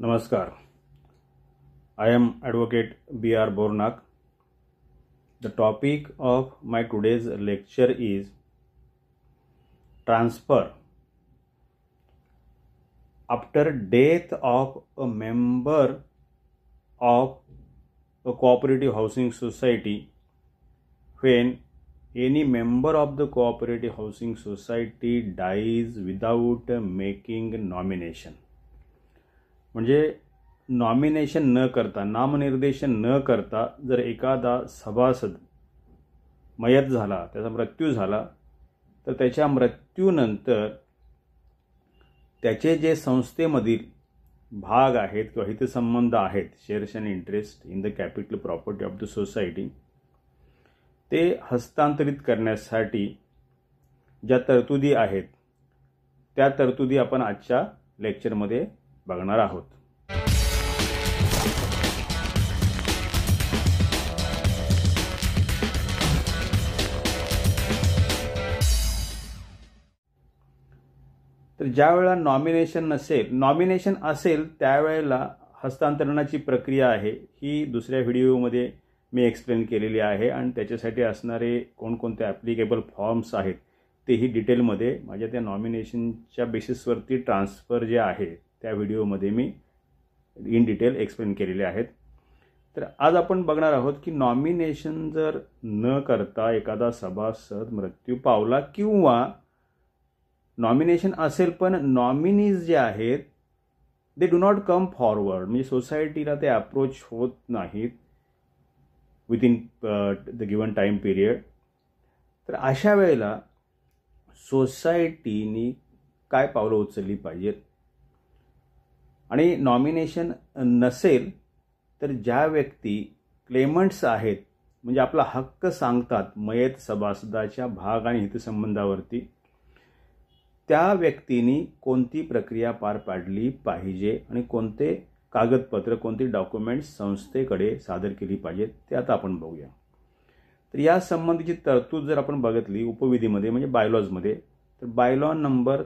Namaskar. I am Advocate B.R. Bornak. The topic of my today's lecture is transfer. After death of a member of a cooperative housing society, when any member of the cooperative housing society dies without making nomination, म्हणजे nomination न करता, नामनिर्देशन न करता जर एखादा सभासद मयत झाला, त्याचा मृत्यू झाला, तर त्याच्या मृत्यूनंतर त्याचे जे संस्थेमधील भाग आहेत किंवा हितसंबंध आहेत, shares and interest in the capital property of the society, ते हस्तांतरित करण्यासाठी ज्या तरतुदी आहेत त्या तरतुदी आपण आजच्या लेक्चरमध्ये बघणार आहोत. तर ज्या वेळेला नॉमिनेशन असेल त्यावेळेला हस्तांतरणाची प्रक्रिया आहे ही दुसऱ्या व्हिडिओमध्ये मी एक्सप्लेन केलेली आहे आणि त्याच्यासाठी असणारे कोणकोणते ॲप्लिकेबल फॉर्म्स आहेत तेही डिटेलमध्ये माझ्या त्या नॉमिनेशनच्या बेसिसवरती ट्रान्सफर जे आहे त्या व्हिडिओमध्ये मी इन डिटेल एक्सप्लेन केलेले आहेत. तर आज आपण बघणार आहोत की नॉमिनेशन जर न करता एखादा सभासद मृत्यू पावला किंवा नॉमिनेशन असेल पण नॉमिनीज जे आहेत they do not come forward, म्हणजे सोसायटीला ते अप्रोच होत नाहीत within the given time period, तर अशा वेळेला सोसायटीनी काय पावलं उचलली पाहिजेत. आणि नॉमिनेशन नसेल तर ज्या व्यक्ती क्लेमंट्स आहेत, म्हणजे आपला हक्क सांगतात मयत सभासदाच्या भाग आणि हितसंबंधावरती, त्या व्यक्तींनी कोणती प्रक्रिया पार पाडली पाहिजे आणि कोणते कागदपत्र, कोणती डॉक्युमेंट्स संस्थेकडे सादर केली पाहिजेत ते आता आपण बघूया. तर या संबंधीची तरतूद जर आपण बघितली उपविधीमध्ये म्हणजे बायलॉजमध्ये, तर बायलॉ नंबर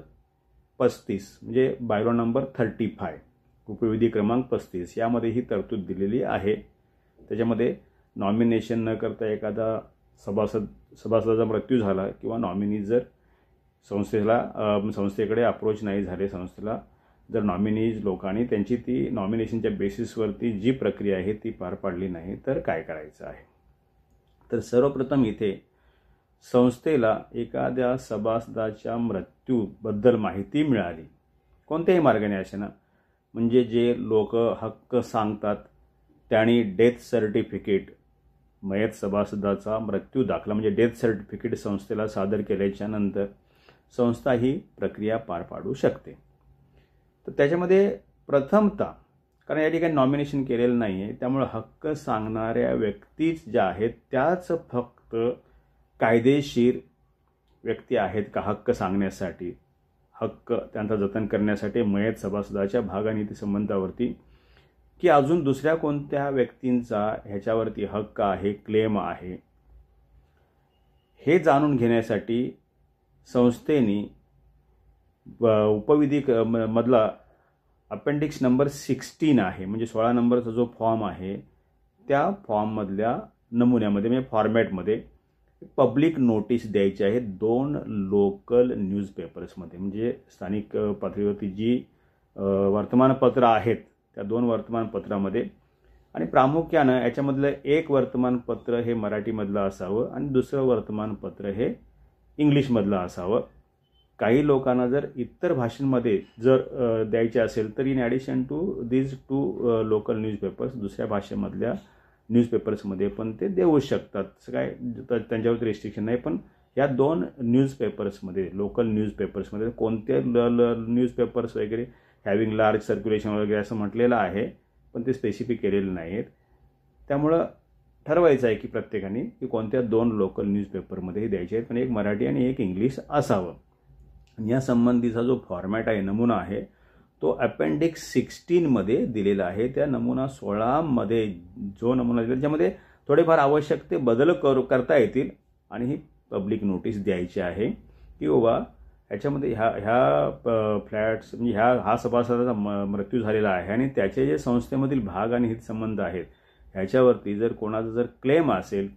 35 म्हणजे बायलॉ नंबर 35 उपविधी क्रमांक 35 यामध्ये ही तरतूद दिलेली आहे. त्याच्यामध्ये नॉमिनेशन न करता एखादा सभासदाचा मृत्यू झाला किंवा नॉमिनी जर संस्थेकडे अप्रोच नाही झाले, संस्थेला जर नॉमिनीज लोकांनी त्यांची ती नॉमिनेशनच्या बेसिसवरती जी प्रक्रिया आहे ती पार पाडली नाही तर काय करायचं आहे. तर सर्वप्रथम इथे संस्थेला एखाद्या सभासदाच्या मृत्यूबद्दल माहिती मिळाली कोणत्याही मार्गाने असेना, म्हणजे जे लोक हक्क सांगतात त्यांनी डेथ सर्टिफिकेट, मयत सभासदाचा मृत्यू दाखला म्हणजे डेथ सर्टिफिकेट संस्थेला सादर केल्याच्या नंतर संस्था ही प्रक्रिया पार पाडू शकते. तर त्याच्यामध्ये प्रथमतः, कारण या ठिकाणी नॉमिनेशन केलेलं नाही आहे त्यामुळे हक्क सांगणाऱ्या व्यक्तीच ज्या आहेत त्याच फक्त कायदेशीर व्यक्ती आहेत का हक्क सांगण्यासाठी, हक्क त्यांचा जतन करण्यासाठी मयत सभासदाच्या भाग आणि हितसंबंधावरती, की अजून दुसऱ्या कोणत्या व्यक्तींचा ह्याच्यावरती हक्क आहे, क्लेम आहे, हे जाणून घेण्यासाठी संस्थेने उपविधी मधला अपेंडिक्स नंबर 16 आहे म्हणजे 16 नंबरचा जो फॉर्म आहे त्या फॉर्ममधल्या नमुन्यामध्ये म्हणजे फॉर्मॅटमध्ये पब्लिक नोटीस द्यायची आहे 2 लोकल न्यूजपेपर्समध्ये, म्हणजे स्थानिक पातळीवरती जी वर्तमानपत्र आहेत त्या 2 वर्तमानपत्रामध्ये. आणि प्रामुख्यानं याच्यामधलं एक वर्तमानपत्र हे मराठीमधलं असावं आणि दुसरं वर्तमानपत्र हे इंग्लिशमधलं असावं. काही लोकांना जर इतर भाषांमध्ये जर द्यायचे असेल तर in addition to these 2 local newspapers दुसऱ्या भाषेमधल्या न्यूजपेपर्समध्ये पण ते देऊ शकतात. असं काय त्यांच्यावरती रिस्ट्रिक्शन नाही. पण या 2 न्यूजपेपर्समध्ये, लोकल न्यूजपेपर्समध्ये कोणते न्यूजपेपर्स वगैरे हॅव्हिंग लार्ज सर्क्युलेशन वगैरे असं म्हटलेलं आहे पण ते स्पेसिफिक केलेलं नाहीत. त्यामुळं ठरवायचं आहे की प्रत्येकाने की कोणत्या 2 लोकल न्यूजपेपरमध्ये द्यायचे आहेत, पण एक मराठी आणि एक इंग्लिश असावं. या संबंधीचा जो फॉर्मॅट आहे, नमुना आहे, तो अपेंडिक्स 16 मध्ये दिलेला आहे. त्या नमुना 16 मध्ये जो नमुना दिला त्याच्यामध्ये थोडेफार आवश्यक ते बदल करता येतील आणि ही पब्लिक नोटीस द्यायची आहे की बाबा याच्यामध्ये ह्या फ्लॅट्स म्हणजे हा सभासदाचा मृत्यू झालेला आहे आणि त्याचे जे संस्थेमधील भाग आणि हितसंबंध आहेत ह्याच्यावरती जर कोणाचा जर क्लेम असेल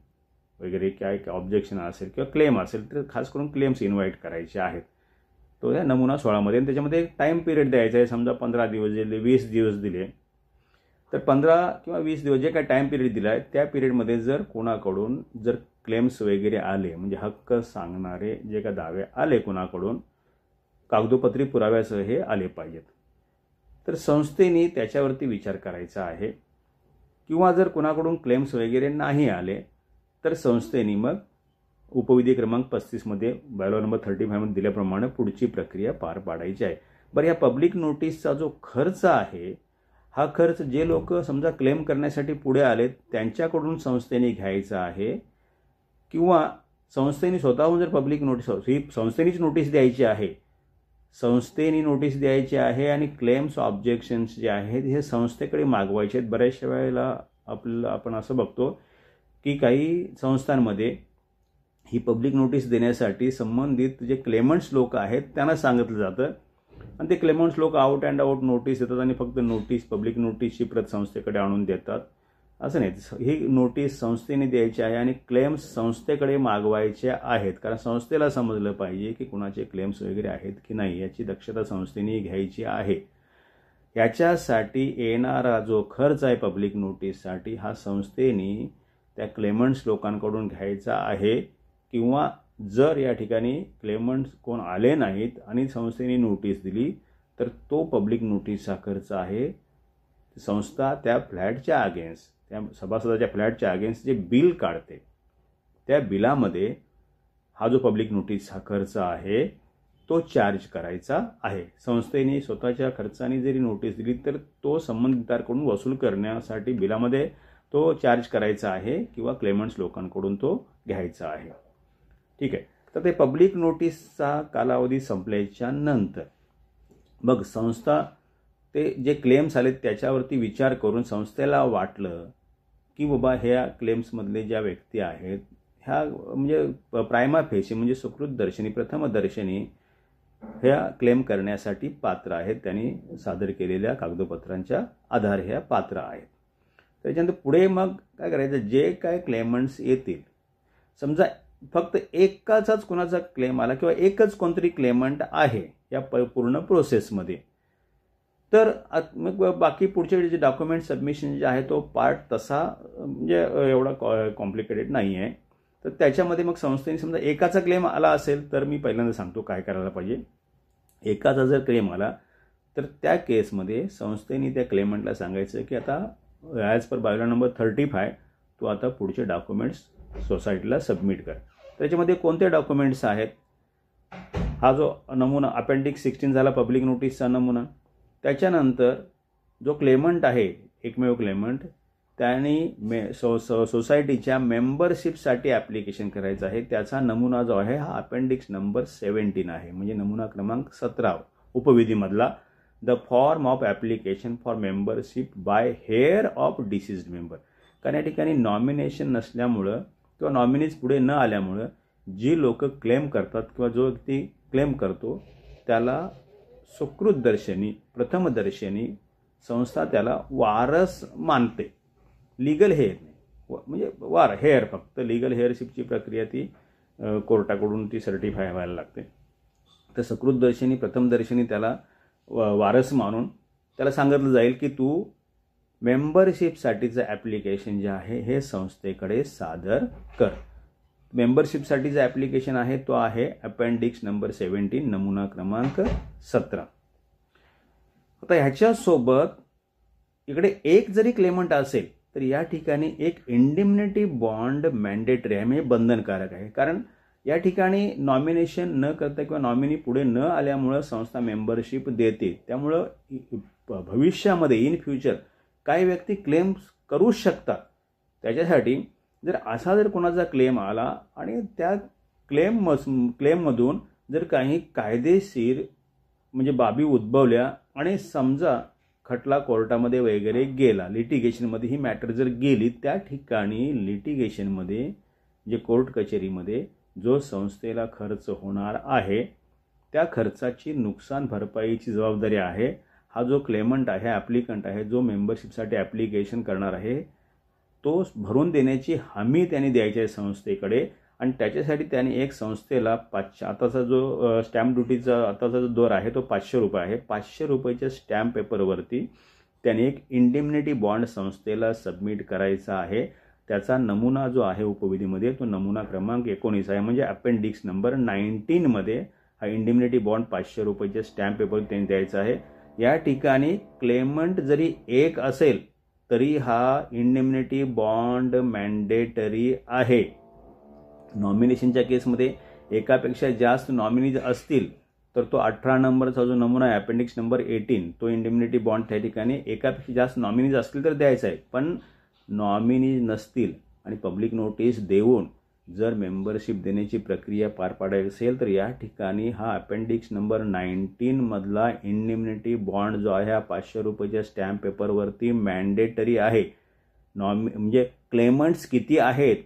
वगैरे काय ऑब्जेक्शन असेल किंवा क्लेम असेल तर खास करून क्लेम्स इन्व्हाइट करायचे आहेत. तो त्या नमुना 16 मध्ये आणि त्याच्यामध्ये एक टाईम पिरियड द्यायचा आहे. समजा 15 दिवस दिले, 20 दिवस दिले, तर 15 किंवा 20 दिवस जे काय टाईम पिरियड दिला आहे त्या पिरियडमध्ये जर कोणाकडून जर क्लेम्स वगैरे आले म्हणजे हक्क सांगणारे जे काय दावे आले कोणाकडून कागदोपत्री पुराव्यासह हे आले पाहिजेत, तर संस्थेने त्याच्यावरती विचार करायचा आहे. किंवा जर कोणाकडून क्लेम्स वगैरे नाही आले तर संस्थेने मग उपविधी क्रमांक 35 मध्ये बायलॉ नंबर 35 मध्ये दिल्याप्रमाणे पुढची प्रक्रिया पार पाडायची आहे. बरं, या पब्लिक नोटीसचा जो खर्च आहे हा खर्च जे लोक समजा क्लेम करण्यासाठी पुढे आले त्यांच्याकडून संस्थेने घ्यायचा आहे किंवा संस्थेने स्वतःहून जर पब्लिक नोटीस ही संस्थेनेच नोटीस द्यायची आहे, संस्थेने नोटीस द्यायची आहे आणि क्लेम्स ऑब्जेक्शन्स जे आहेत हे संस्थेकडे मागवायचे आहेत. बऱ्याचशा वेळेला आपण असं बघतो की काही संस्थांमध्ये ही पब्लिक नोटीस देण्यासाठी संबंधित जे क्लेमंट्स लोक आहेत त्यांना सांगितलं जातं आणि ते क्लेमंट्स लोक आउट अँड आउट नोटीस देतात आणि फक्त नोटीस पब्लिक नोटीसची प्रत संस्थेकडे आणून देतात. असं नाही, ही नोटीस संस्थेने द्यायची आहे आणि क्लेम्स संस्थेकडे मागवायचे आहेत, कारण संस्थेला समजलं पाहिजे की कुणाचे क्लेम्स वगैरे आहेत की नाही याची दक्षता संस्थेने घ्यायची आहे. याच्यासाठी येणारा जो खर्च आहे पब्लिक नोटीससाठी हा संस्थेने त्या क्लेमंट्स लोकांकडून घ्यायचा आहे किंवा जर या ठिकाणी क्लेमंट्स कोण आले नाहीत आणि संस्थेने नोटीस दिली तर तो पब्लिक नोटीसचा खर्च आहे. संस्था त्या फ्लॅटच्या अगेन्स्ट त्या सभासदाच्या फ्लॅटच्या अगेन्स्ट जे बिल काढते त्या बिलामध्ये हा जो पब्लिक नोटीसचा खर्च आहे तो चार्ज करायचा आहे. संस्थेने स्वतःच्या खर्चाने जरी नोटीस दिली तर तो संबंधितांकडून वसूल करण्यासाठी बिलामध्ये तो चार्ज करायचा आहे किंवा क्लेमंट्स लोकांकडून तो घ्यायचा आहे. ठीक आहे, तर ते पब्लिक नोटीसचा कालावधी संपल्याच्या नंतर मग संस्था ते जे क्लेम्स आले त्याच्यावरती विचार करून संस्थेला वाटलं की बाबा ह्या क्लेम्समधले ज्या व्यक्ती आहेत ह्या म्हणजे प्रायमा फेसी म्हणजे सुकृतदर्शनी प्रथमदर्शनी ह्या क्लेम करण्यासाठी पात्र आहेत, त्यांनी सादर केलेल्या कागदपत्रांच्या आधारे ह्या पात्र आहेत. त्याच्यानंतर पुढे मग काय करायचं, जे काय क्लेमंट्स येतील समजा फक्त एकाचाच कोणाचा क्लेम आला किंवा एकच कोणतरी क्लेमंट आहे या पूर्ण प्रोसेसमध्ये तर मग बाकी पुढचे जे डॉक्युमेंट सबमिशन जे आहे तो पार्ट तसा म्हणजे एवढा कॉम्प्लिकेटेड नाही आहे. तर त्याच्यामध्ये मग संस्थेने समजा एकाचा क्लेम आला असेल तर मी पहिल्यांदा सांगतो काय करायला पाहिजे. एकाचा जर क्लेम आला तर त्या केसमध्ये संस्थेने त्या क्लेमंटला सांगायचं की आता ॲज पर बायलॉ नंबर 35 तू आता पुढचे डॉक्युमेंट्स सोसायटीला सबमिट कर. त्याच्यामध्ये कोणते डॉक्युमेंट्स आहेत, हा जो नमुना अपेंडिक्स 16 झाला पब्लिक नोटीसचा नमुना. त्याच्यानंतर जो क्लेमंट आहे एकमेव क्लेमंट त्यांनी सोसायटीच्या मेंबरशिपसाठी ॲप्लिकेशन करायचं आहे, त्याचा नमुना जो आहे हा अपेंडिक्स नंबर 17 आहे म्हणजे नमुना क्रमांक 17 उपविधीमधला. The form of application for membership by heir of deceased member. कारण या ठिकाणी नॉमिनेशन नसल्यामुळं किंवा नॉमिनीज पुढे न आल्यामुळं जी लोक क्लेम करतात किंवा जो व्यक्ती क्लेम करतो त्याला सुकृतदर्शनी प्रथमदर्शनी संस्था त्याला वारस मानते. लिगल हेअर नाही म्हणजे हेअर फक्त लिगल हेअरशिपची प्रक्रिया ती कोर्टाकडून ती सर्टिफाय व्हायला लागते. तर सुकृतदर्शनी प्रथमदर्शनी त्याला वारस मानून त्याला सांगितलं जाईल की तू मेंबरशिपसाठीचं ॲप्लिकेशन जे आहे हे संस्थेकडे सादर कर. मेंबरशिपसाठीचं ॲप्लिकेशन आहे तो आहे अपेंडिक्स नंबर 17 नमुना क्रमांक 17. आता ह्याच्यासोबत इकडे एक जरी क्लेमंट असेल तर या ठिकाणी एक इंडिम्निटी बॉन्ड मॅन्डेटरी आहे म्हणजे बंधनकारक आहे. कारण या ठिकाणी नॉमिनेशन न करता किंवा नॉमिनी पुढे न आल्यामुळं संस्था मेंबरशिप देते. त्यामुळं भविष्यामध्ये इन फ्युचर काही व्यक्ती क्लेम्स करू शकतात. त्याच्यासाठी जर असा जर कोणाचा क्लेम आला आणि त्या क्लेममधून जर काही कायदेशीर म्हणजे बाबी उद्भवल्या आणि समजा खटला कोर्टामध्ये वगैरे गेला, लिटिगेशनमध्ये ही मॅटर जर गेली, त्या ठिकाणी लिटिगेशनमध्ये जे कोर्ट कचेरीमध्ये जो संस्थेला खर्च होणार आहे त्या खर्चाची नुकसान भरपाईची जबाबदारी आहे हा जो क्लेमंट आहे, ॲप्लिकंट आहे, जो मेंबरशिपसाठी ॲप्लिकेशन करणार आहे, तो भरून देण्याची हमी त्यांनी द्यायची आहे संस्थेकडे. आणि त्याच्यासाठी त्यांनी एक संस्थेला आताचा जो स्टॅम्प ड्युटीचा आताचा जो दर आहे तो 500 रुपये आहे. 500 रुपयाच्या स्टॅम्प पेपरवरती त्यांनी एक इंडिमनिटी बॉन्ड संस्थेला सबमिट करायचा आहे. त्याचा नमुना जो आहे उपविधीमध्ये तो नमुना क्रमांक 19 आहे. म्हणजे अपेंडिक्स नंबर 19 मध्ये हा इंडिमनिटी बॉन्ड 500 रुपयाच्या स्टॅम्प पेपर त्यांनी द्यायचा आहे. या ठिकाणी क्लेमंट जरी एक असेल तरी हा इंडिमनिटी बॉन्ड मॅन्डेटरी आहे. नॉमिनेशनच्या केसमध्ये एकापेक्षा जास्त नॉमिनीज असतील तर तो 18 नंबरचा जो नमुना आहे अपेंडिक्स नंबर 18 तो इंडिमनिटी बॉन्ड त्या ठिकाणी एकापेक्षा जास्त नॉमिनीज असतील तर द्यायचा आहे. पण नॉमिनीज नसतील आणि पब्लिक नोटीस देऊन जर मेंबरशिप देण्याची प्रक्रिया पार पाडायची असेल तर या ठिकाणी हा अपेंडिक्स नंबर 19 मधला इंडिमनिटी बॉन्ड जो आहे हा 500 रुपयाच्या स्टॅम्प पेपरवरती मॅन्डेटरी आहे. म्हणजे क्लेमंट्स किती आहेत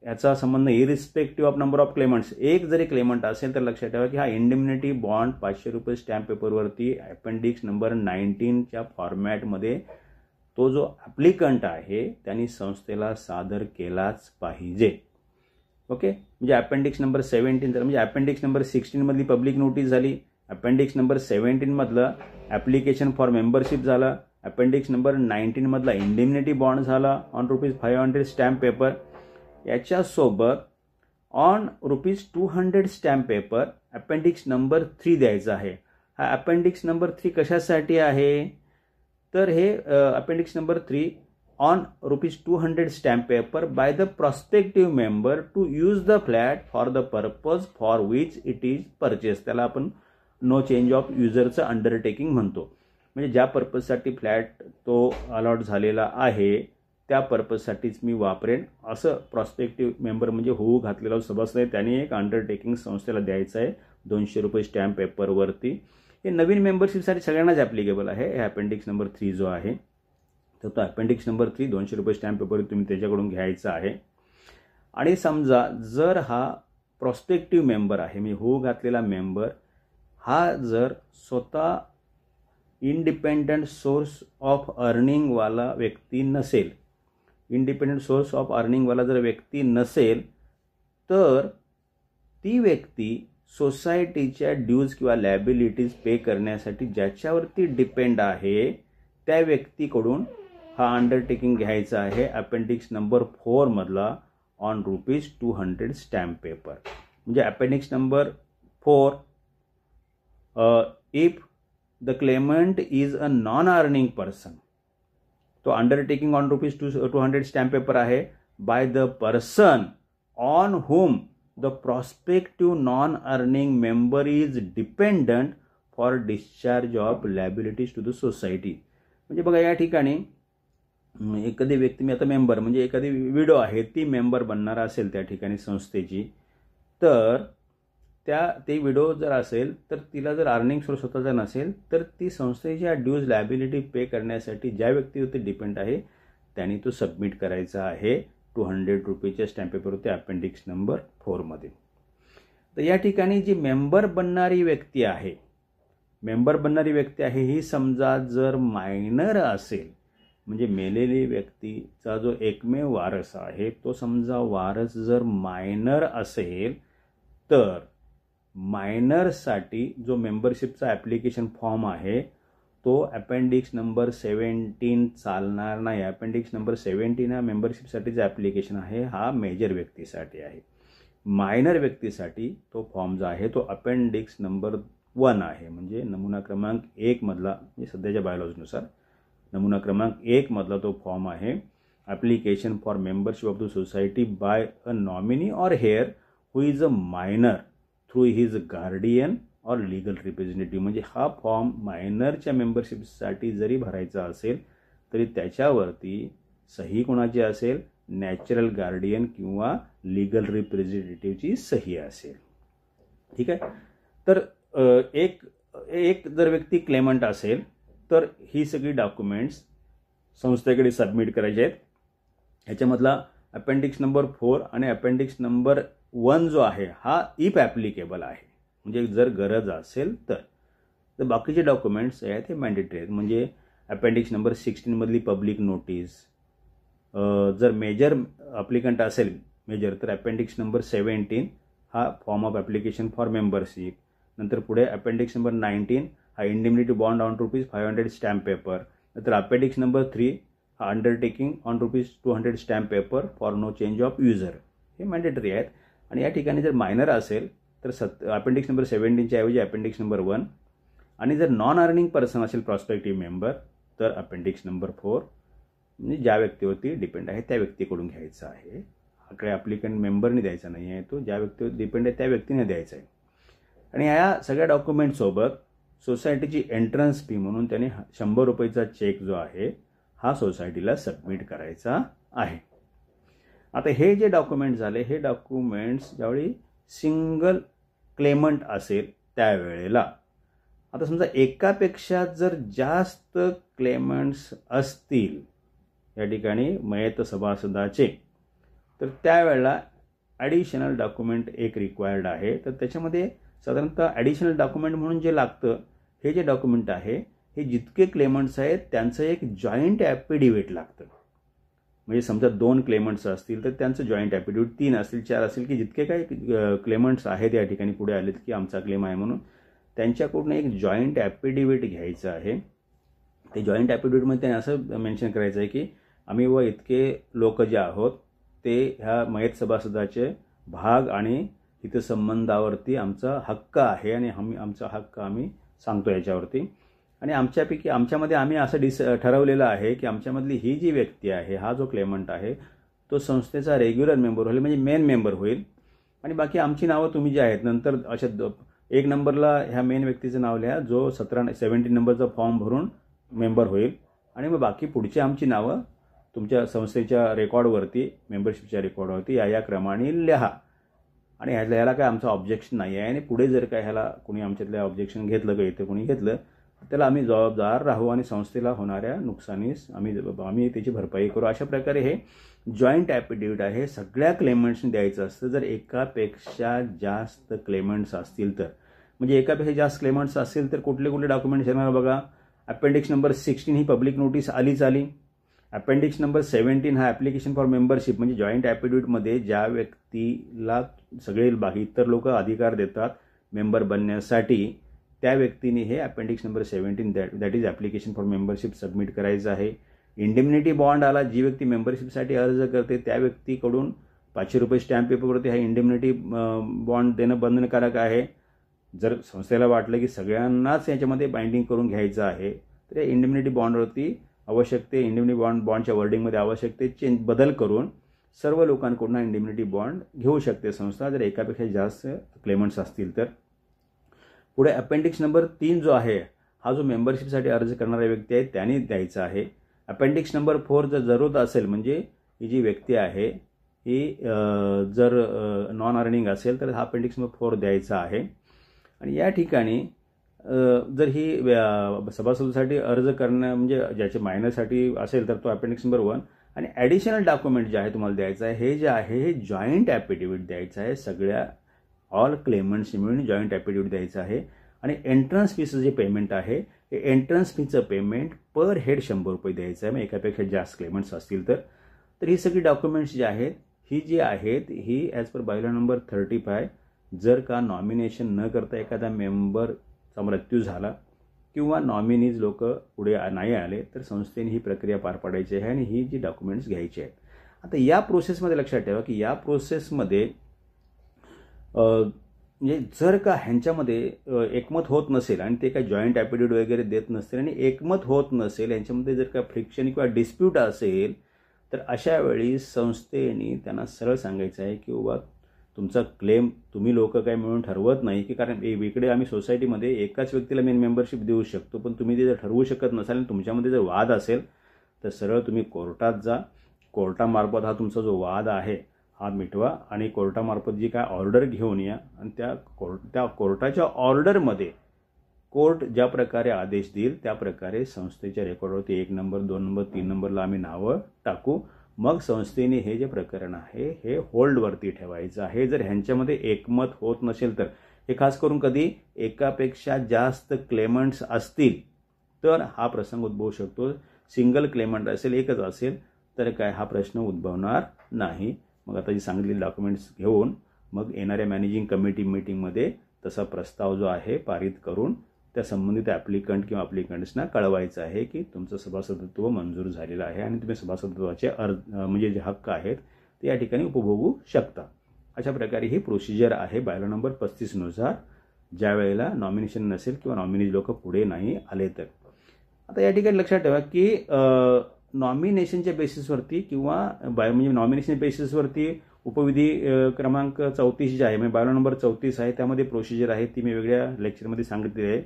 याचा संबंध इरिस्पेक्टिव्ह ऑफ नंबर ऑफ क्लेमंट्स. एक जरी क्लेमंट असेल तर लक्षात ठेवा की हा इंडिमनिटी बॉन्ड 500 रुपये स्टॅम्प पेपरवरती अपेंडिक्स नंबर 19च्या फॉर्मॅटमध्ये तो जो ॲप्लिकंट आहे त्यांनी संस्थेला सादर केलाच पाहिजे. ओके, म्हणजे अपेंडिक्स नंबर 17 तर म्हणजे अपेंडिक्स नंबर 16 मधली पब्लिक नोटीस झाली, अपेंडिक्स नंबर 17 मधलं ॲप्लिकेशन फॉर मेंबरशिप झालं, अपेंडिक्स नंबर 19 मधला इंडिमनिटी बॉन्ड झाला ऑन ₹500 स्टॅम्प पेपर. याच्यासोबत on ₹200 stamp paper appendix number 3 द्यायचा आहे. हा अपेंडिक्स नंबर 3 कशासाठी आहे तर हे appendix number 3 on ₹200 stamp paper by the prospective member to use the flat for the purpose for which it is purchase. त्याला आपण नो चेंज ऑफ युजरचं अंडरटेकिंग म्हणतो. म्हणजे ज्या पर्पजसाठी फ्लॅट तो अलॉट झालेला आहे त्या पर्पजसाठीच मी वापरेन असं प्रॉस्पेक्टिव्ह मेंबर म्हणजे होऊ घातलेला सभासद आहे त्यांनी एक अंडरटेकिंग संस्थेला द्यायचं आहे 200 रुपये स्टॅम्प पेपरवरती. हे नवीन मेंबरशिपसाठी सगळ्यांनाच ॲप्लिकेबल आहे. हे अपेंडिक्स नंबर 3 जो आहे तर तो अपेंडिक्स नंबर 3 200 रुपये स्टॅम्प पेपर तुम्ही त्याच्याकडून घ्यायचा आहे. आणि समजा जर हा प्रॉस्पेक्टिव्ह मेंबर आहे म्हणजे होऊ घातलेला मेंबर हा जर स्वतः इंडिपेंडंट सोर्स ऑफ अर्निंगवाला व्यक्ती नसेल, इंडिपेंडंट सोर्स ऑफ अर्निंगवाला जर व्यक्ती नसेल तर ती व्यक्ती सोसायटीच्या ड्यूज किंवा लॅबिलिटीज पे करण्यासाठी ज्याच्यावरती डिपेंड आहे त्या व्यक्तीकडून हा अंडरटेकिंग घ्यायचा आहे अपेंडिक्स नंबर 4 मधला ऑन ₹200 स्टॅम्प पेपर. म्हणजे appendix number 4 if the claimant is a non earning person तो अंडरटेकिंग ऑन ₹200 स्टॅम्प पेपर आहे by the person on whom the prospective non earning member is dependent for discharge of liabilities to the society. म्हणजे बघा या ठिकाणी एखादी व्यक्ती मी आता member म्हणजे एखादी विडो आहे ती मेंबर बनणार असेल त्या ठिकाणी संस्थेची तर ते विडो जर असेल तर तिला जर अर्निंग सोर्स स्वतःचा नसेल तर ती संस्थेच्या ड्यूज लॅबिलिटी पे करण्यासाठी ज्या व्यक्तीवरती डिपेंड आहे त्यांनी तो सबमिट करायचा आहे 200 रुपयेच्या स्टॅम्प पेपरवरती अपेंडिक्स नंबर 4 मध्ये. तर या ठिकाणी जी मेंबर बनणारी व्यक्ती आहे ही समजा जर मायनर असेल म्हणजे मेलेली व्यक्तीचा जो एकमेव वारस आहे तो समजा वारस जर मायनर असेल तर मायनरसाठी जो मेंबरशिपचा ॲप्लिकेशन फॉर्म आहे तो अपेंडिक्स नंबर 17 चालणार नाही. अपेंडिक्स नंबर 17 हा मेंबरशिपसाठीचा ॲप्लिकेशन आहे हा मेजर व्यक्तीसाठी आहे. मायनर व्यक्तीसाठी तो फॉर्म जो आहे तो अपेंडिक्स नंबर 1 आहे. म्हणजे नमुना क्रमांक 1 मधला म्हणजे सध्याच्या बायोलॉजीनुसार नमुना क्रमांक 1 मधला तो फॉर्म आहे. Application for membership of the society by a nominee or heir who is a minor through his guardian or legal representative. म्हणजे हा फॉर्म मायनरच्या मेंबरशिपसाठी जरी भरायचा असेल तरी त्याच्यावरती सही कोणाची असेल नॅचरल गार्डियन किंवा लीगल रिप्रेझेंटेटिव्हची सही असेल. ठीक आहे. तर एक जर व्यक्ती क्लेमंट असेल तर ही सगळी डॉक्युमेंट्स संस्थेकडे सबमिट करायचे आहेत. ह्याच्यामधला अपेंडिक्स नंबर 4 आणि अपेंडिक्स नंबर 1 जो आहे हा इफ ॲप्लिकेबल आहे. म्हणजे जर गरज असेल तर बाकीचे डॉक्युमेंट्स आहेत हे मॅन्डेटरी आहेत. म्हणजे अपेंडिक्स नंबर 16 मधली पब्लिक नोटीस, जर मेजर अप्लिकंट असेल मेजर तर अपेंडिक्स नंबर 17 हा form of application for membership. नंतर पुढे अपेंडिक्स नंबर 19 हा indemnity bond on ₹500 stamp paper. नंतर अपेंडिक्स नंबर 3 हा undertaking on ₹200 stamp paper for no change of user. हे मॅन्डेटरी आहेत. आणि या ठिकाणी जर मायनर असेल तर अपेंडिक्स नंबर 17च्या ऐवजी अपेंडिक्स नंबर 1. आणि जर नॉन अर्निंग पर्सन असेल प्रॉस्पेक्टिव्ह मेंबर तर अपेंडिक्स नंबर 4 म्हणजे ज्या व्यक्तीवरती डिपेंड आहे त्या व्यक्तीकडून घ्यायचा आहे. हा काही ॲप्लिकंट मेंबरने द्यायचा नाही आहे, तो ज्या व्यक्तीवर डिपेंड आहे त्या व्यक्तीने द्यायचा आहे. आणि या सगळ्या डॉक्युमेंटसोबत सोसायटीची एंट्रन्स फी म्हणून त्याने ₹100चा चेक जो आहे हा सोसायटीला सबमिट करायचा आहे. आता हे जे डॉक्युमेंट झाले हे डॉक्युमेंट्स ज्यावेळी सिंगल क्लेमंट असेल त्यावेळेला. आता समजा एकापेक्षा जर जास्त क्लेमंट्स असतील या ठिकाणी मयत सभासदाचे तर त्यावेळेला ॲडिशनल डॉक्युमेंट एक रिक्वायर्ड आहे. तर त्याच्यामध्ये साधारणतः ॲडिशनल डॉक्युमेंट म्हणून जे लागतं हे जे डॉक्युमेंट आहे हे जितके क्लेमंट्स आहेत त्यांचं एक जॉईंट ॲफिडेव्हिट लागतं. म्हणजे समजा 2 क्लेमंट्स असतील तर त्यांचं जॉईंट ॲफिडेव्हिट, 3 असतील 4 असतील की जितके काही क्लेमंट्स आहेत या ठिकाणी पुढे आलेत की आमचा क्लेम आहे म्हणून त्यांच्याकडून एक जॉईंट ॲफिडेव्हिट घ्यायचं आहे. ते जॉईंट ॲफिडेव्हिटमध्ये त्यांनी असं मेन्शन करायचं आहे की आम्ही व इतके लोक जे आहोत ते ह्या मयत सभासदाचे भाग आणि हितसंबंधावरती आमचा हक्क आहे आणि आमचा हक्क आम्ही सांगतो याच्यावरती. आणि आमच्यामध्ये आम्ही असं ठरवलेलं आहे की आमच्यामधली ही जी व्यक्ती आहे हा जो क्लेमंट आहे तो संस्थेचा रेग्युलर मेंबर होईल म्हणजे मेन मेंबर होईल. आणि बाकी आमची नावं तुम्ही जी आहेत नंतर अशा 1 नंबरला ह्या मेन व्यक्तीचं नाव लिहा जो 17 नंबरचा फॉर्म भरून मेंबर होईल. आणि मग बाकी पुढची आमची नावं तुमच्या संस्थेच्या रेकॉर्डवरती मेंबरशिपच्या रेकॉर्डवरती या क्रमाने लिहा. आणि ह्याला काय आमचं ऑब्जेक्शन नाही आहे. आणि पुढे जर काय ह्याला कोणी आमच्यातल्या ऑब्जेक्शन घेतलं का इथं कोणी घेतलं त्याला आम्ही जबाबदार राहू आणि संस्थेला होणाऱ्या नुकसानीस आम्ही त्याची भरपाई करू. अशा प्रकारे हे जॉईंट ॲफिडेव्हिट आहे सगळ्या क्लेमंट्सनी द्यायचं असतं. जर एकापेक्षा जास्त क्लेमंट्स असतील तर म्हणजे एकापेक्षा जास्त क्लेमंट्स असतील तर कुठले कुठले डॉक्युमेंट्स येणार बघा. अपेंडिक्स नंबर 16 ही पब्लिक नोटीस आलीच आली. अपेंडिक्स नंबर 17 हा ॲप्लिकेशन फॉर मेंबरशिप म्हणजे जॉईंट ॲफिडेव्हिटमध्ये ज्या व्यक्तीला सगळे बाकी इतर लोक अधिकार देतात मेंबर बनण्यासाठी त्या व्यक्तीने हे appendix number 17 that is application for membership submit करायचं आहे. इंडिमनिटी बॉन्ड आला, जी व्यक्ती मेंबरशिपसाठी अर्ज करते त्या व्यक्तीकडून ₹500 स्टॅम्प पेपरवरती हा इंडिमनिटी बॉन्ड देणं बंधनकारक आहे. जर संस्थेला वाटलं की सगळ्यांनाच याच्यामध्ये बाइंडिंग करून घ्यायचं आहे तर या इंडिमनिटी बॉन्डवरती इंडिमनिटी बॉन्डच्या वर्डिंगमध्ये आवश्यकते बदल करून सर्व लोकांकडून हा इंडिमनिटी बॉन्ड घेऊ शकते संस्था जर एकापेक्षा जास्त क्लेमंट्स असतील तर. पुढे अपेंडिक्स नंबर 3 जो आहे हा जो मेंबरशिपसाठी अर्ज करणारा व्यक्ती आहे त्याने द्यायचा आहे. अपेंडिक्स नंबर 4 जर जरूरत असेल म्हणजे ही जी व्यक्ती आहे ही जर नॉन अर्निंग असेल तर हा अपेंडिक्स नंबर 4 द्यायचा आहे. आणि या ठिकाणी जर ही सभासदासाठी अर्ज करणं म्हणजे ज्याच्या मायनरसाठी असेल तर तो अपेंडिक्स नंबर 1. आणि ॲडिशनल डॉक्युमेंट जे आहे तुम्हाला द्यायचं आहे हे जे आहे हे जॉईंट ॲफिडेव्हिट द्यायचं आहे. सगळ्या ऑल क्लेमंट्स मिळून जॉईंट ॲफिडेव्हिट द्यायचं आहे. आणि एंट्रन्स फीचं जे पेमेंट आहे हे एंट्रन्स फीचं पेमेंट पर हेड ₹100 द्यायचं आहे. मग एकापेक्षा जास्त क्लेमंट्स असतील तर ही सगळी डॉक्युमेंट्स जी आहेत ही जी आहेत ही ॲज पर बायलॉ नंबर 35 जर का नॉमिनेशन न करता एखादा मेंबरचा मृत्यू झाला किंवा नॉमिनीज लोक पुढे नाही आले तर संस्थेने ही प्रक्रिया पार पाडायची आहे आणि ही जी डॉक्युमेंट्स घ्यायची आहेत. आता या प्रोसेसमध्ये लक्षात ठेवा की या प्रोसेसमध्ये म्हणजे जर का ह्यांच्यामध्ये एकमत होत नसेल आणि ते काही जॉईंट ॲफिडेव्हिट वगैरे देत नसतील आणि एकमत होत नसेल यांच्यामध्ये जर का फ्रिक्शन किंवा डिस्प्यूट असेल तर अशा वेळी संस्थेने त्यांना सरळ सांगायचं आहे की बाबा तुमचा क्लेम तुम्ही लोक काय मिळून ठरवत नाही की कारण इकडे आम्ही सोसायटीमध्ये एकाच व्यक्तीला मेन मेंबरशिप देऊ शकतो पण तुम्ही ते जर ठरवू शकत नसाल आणि तुमच्यामध्ये जर वाद असेल तर सरळ तुम्ही कोर्टात जा. कोर्टामार्फत हा तुमचा जो वाद आहे हा मिटवा आणि कोर्टामार्फत जी काय ऑर्डर घेऊन या आणि त्या कोर्टाच्या ऑर्डरमध्ये कोर्ट ज्या प्रकारे आदेश देईल त्या प्रकारे संस्थेच्या रेकॉर्डवरती 1 नंबर 2 नंबर 3 नंबरला आम्ही नावं टाकू. मग संस्थेने हे जे प्रकरण आहे हे होल्डवरती ठेवायचं आहे. जर ह्यांच्यामध्ये एकमत होत नसेल तर हे खास करून कधी एकापेक्षा जास्त क्लेमंट्स असतील तर हा प्रसंग उद्भवू शकतो. सिंगल क्लेमंट असेल, एकच असेल तर काय हा प्रश्न उद्भवणार नाही. मग आता जी सांगितलेली डॉक्युमेंट्स घेऊन मग येणाऱ्या मॅनेजिंग कमिटी मीटिंगमध्ये तसा प्रस्ताव जो आहे पारित करून त्या संबंधित ॲप्लिकंट किंवा ॲप्लिकंट्सना कळवायचं आहे की तुमचं सभासदत्व मंजूर झालेलं आहे आणि तुम्ही सभासदत्वाचे म्हणजे जे हक्क आहेत ते या ठिकाणी उपभोगू शकता. अशा प्रकारे ही प्रोसिजर आहे बायलॉ नंबर 35 नुसार, ज्या वेळेला नॉमिनेशन नसेल किंवा नॉमिनी लोक पुढे नाही आले तर. आता या ठिकाणी लक्षात ठेवा की नॉमिनेशनच्या बेसिसवरती किंवा म्हणजे नॉमिनेशन बेसिसवरती उपविधी क्रमांक 34 जे आहे म्हणजे बायलॉ नंबर 34 आहे, त्यामध्ये प्रोसिजर आहे ती मी वेगळ्या लेक्चरमध्ये सांगितलेली आहे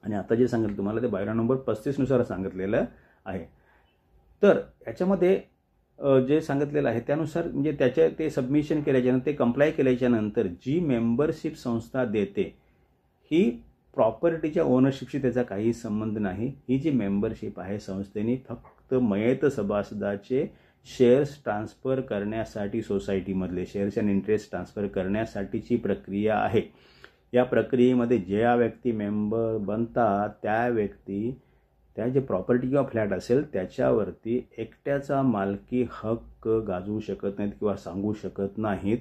आणि आता जे सांगितलं तुम्हाला ते बायलॉ नंबर 35 नुसार सांगितलेलं आहे. तर याच्यामध्ये जे सांगितलेलं आहे त्यानुसार म्हणजे ते सबमिशन केल्याच्यानंतर ते कंप्लाय केल्याच्यानंतर जी मेंबरशिप संस्था देते ही प्रॉपर्टीच्या ओनरशिपशी त्याचा काही संबंध नाही. ही जी मेंबरशिप आहे संस्थेने फक्त मयत सभासदाचे शेअर्स ट्रान्सफर करण्यासाठी, सोसायटीमधले शेअर्स अँड इंटरेस्ट ट्रान्सफर करण्यासाठीची प्रक्रिया आहे. या प्रक्रियेमध्ये ज्या व्यक्ती मेंबर बनतात त्या व्यक्ती त्या जे प्रॉपर्टी किंवा फ्लॅट असेल त्याच्यावरती एकट्याचा मालकी हक्क गाजवू शकत नाहीत किंवा सांगू शकत नाहीत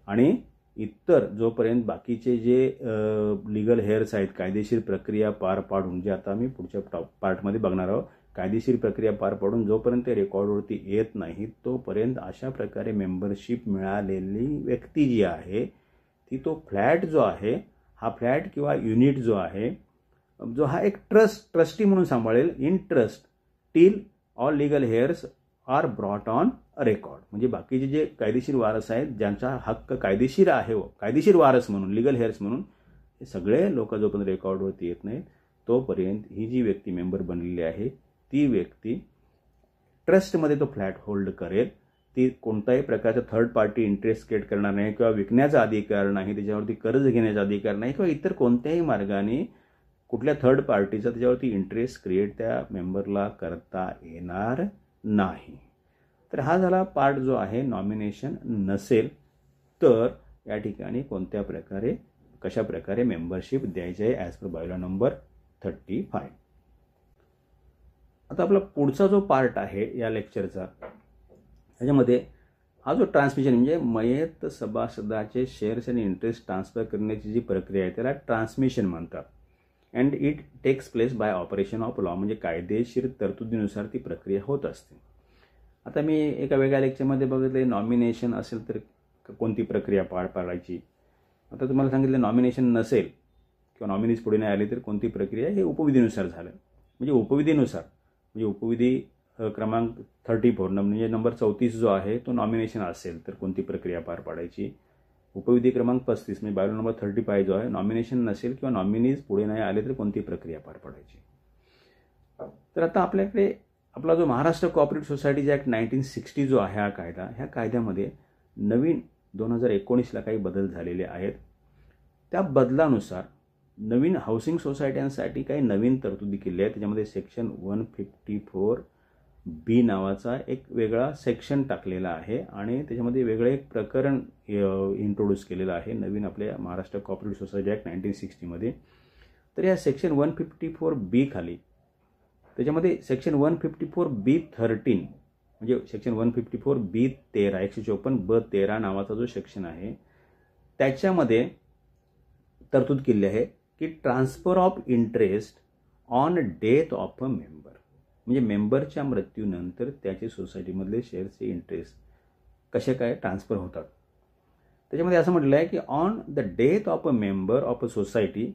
आणि इतर जोपर्यंत बाकीचे जे लिगल हेअर्स आहेत, कायदेशीर प्रक्रिया पार पाडून, जे आता मी पुढच्या पार्टमध्ये बघणार आहोत, कायदेशीर प्रक्रिया पार पाडून जोपर्यंत ते रेकॉर्डवरती येत नाही तोपर्यंत अशा प्रकारे मेंबरशिप मिळालेली व्यक्ती जी आहे ती तो फ्लॅट जो आहे हा फ्लॅट किंवा युनिट जो आहे जो हा एक ट्रस्टी म्हणून सांभाळेल in trust till all legal heirs are brought on record. म्हणजे बाकीचे जे कायदेशीर वारस आहेत ज्यांचा हक्क कायदेशीर आहे, कायदेशीर वारस म्हणून, लिगल हेअर्स म्हणून, हे सगळे लोक जोपर्यंत रेकॉर्डवरती येत नाहीत तोपर्यंत ही जी व्यक्ती मेंबर बनलेली आहे ती व्यक्ती ट्रस्टमध्ये तो फ्लॅट होल्ड करेल. ती कोणत्याही प्रकारचा थर्ड पार्टी इंटरेस्ट क्रिएट करणार नाही किंवा विकण्याचा अधिकार नाही, त्याच्यावरती कर्ज घेण्याचा अधिकार नाही किंवा इतर कोणत्याही मार्गाने कुठल्या थर्ड पार्टीचा त्याच्यावरती इंटरेस्ट क्रिएट त्या मेंबरला करता येणार नाही. तर हा झाला पार्ट जो आहे नॉमिनेशन नसेल तर या ठिकाणी कोणत्या प्रकारे कशा प्रकारे मेंबरशिप द्यायची आहे ॲज पर बायलॉ नंबर 35. आता आपला पुढचा जो पार्ट आहे या लेक्चरचा त्याच्यामध्ये हा जो ट्रान्समिशन म्हणजे मयत सभासदाचे शेअर्स आणि इंटरेस्ट ट्रान्सफर करण्याची जी प्रक्रिया आहे त्याला ट्रान्समिशन म्हणतात. And it takes place by operation of law, म्हणजे कायदेशीर तरतुदीनुसार ती प्रक्रिया होत असते. आता मी एका वेगळ्या लेक्चरमध्ये बघितलं नॉमिनेशन असेल तर कोणती प्रक्रिया पार पाडायची. आता तुम्हाला सांगितलं नॉमिनेशन नसेल किंवा नॉमिनीज पुढे नाही आले तर कोणती प्रक्रिया, हे उपविधीनुसार झालं. म्हणजे उपविधीनुसार म्हणजे उपविधी क्रमांक 34 म्हणजे नंबर 34 जो आहे तो नॉमिनेशन असेल तर कोणती प्रक्रिया पार पाडायची. उपविधी क्रमांक 35 म्हणजे बायलॉ नंबर 35 जो आहे नॉमिनेशन नसेल किंवा नॉमिनीज पुढे नाही आले तर कोणती प्रक्रिया पार पाडायची. तर आता आपल्याकडे आपला जो महाराष्ट्र कोऑपरेटिव्ह सोसायटीज ॲक्ट 1960 जो आहे हा कायदा, ह्या कायद्यामध्ये नवीन 2019ला काही बदल झालेले आहेत. त्या बदलानुसार नवीन हाऊसिंग सोसायट्यांसाठी काही नवीन तरतुदी केल्या आहेत. त्याच्यामध्ये सेक्शन 154B नावाचा एक वेगळा सेक्शन टाकलेला आहे आणि त्याच्यामध्ये वेगळं एक प्रकरण इंट्रोड्यूस केलेलं आहे नवीन आपल्या महाराष्ट्र कोऑपरेटिव्ह सोसायटी ॲक्ट 1960मध्ये. तर या सेक्शन 154B खाली त्याच्यामध्ये सेक्शन 154B13 म्हणजे सेक्शन 154B13 154B13 नावाचा जो सेक्शन आहे त्याच्यामध्ये तरतूद केली आहे की transfer of interest on death of a member, म्हणजे मेंबरच्या मृत्यूनंतर त्याचे सोसायटीमधले शेअर्सचे इंटरेस्ट कसे काय ट्रान्सफर होतात. त्याच्यामध्ये असं म्हटलं आहे की on the death of a member of a society